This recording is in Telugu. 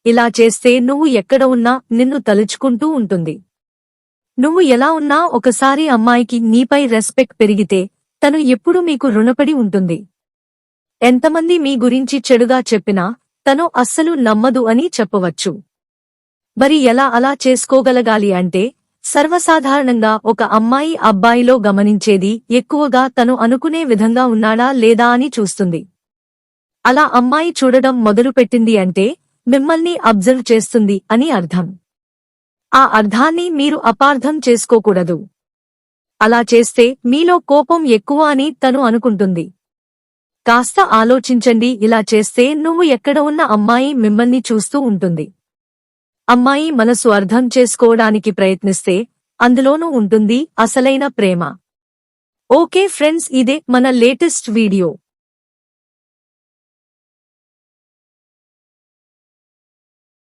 ఇలా చేస్తే నువ్వు ఎక్కడ ఉన్నా నిన్ను తలుచుకుంటూ ఉంటుంది. నువ్వు ఎలా ఉన్నా ఒకసారి అమ్మాయికి నీపై రెస్పెక్ట్ పెరిగితే తను ఎప్పుడూ మీకు రుణపడి ఉంటుంది. ఎంతమంది మీ గురించి చెడుగా చెప్పినా తను అస్సలు నమ్మదు అని చెప్పవచ్చు. మరి ఎలా అలా చేసుకోగలగాలి అంటే, సర్వసాధారణంగా ఒక అమ్మాయి అబ్బాయిలో గమనించేది ఎక్కువగా తను అనుకునే విధంగా ఉన్నాడా లేదా అని చూస్తుంది. అలా అమ్మాయి చూడడం మొదలుపెట్టింది అంటే మిమ్మల్ని అబ్జర్వ్ చేస్తుంది అని అర్థం. ఆ అర్థాన్ని మీరు అపార్థం చేసుకోకూడదు. అలా చేస్తే మీలో కోపం ఎక్కువ అని తను అనుకుంటుంది. కాస్త ఆలోచించండి. ఇలా చేస్తే నువ్వు ఎక్కడ ఉన్న అమ్మాయి మిమ్మల్ని చూస్తూ ఉంటుంది. అమ్మాయి మనసు అర్థం చేసుకోవడానికి ప్రయత్నిస్తే అందులోనూ ఉంటుంది అసలైన ప్రేమ. ఓకే ఫ్రెండ్స్, ఇదే మన లేటెస్ట్ వీడియో.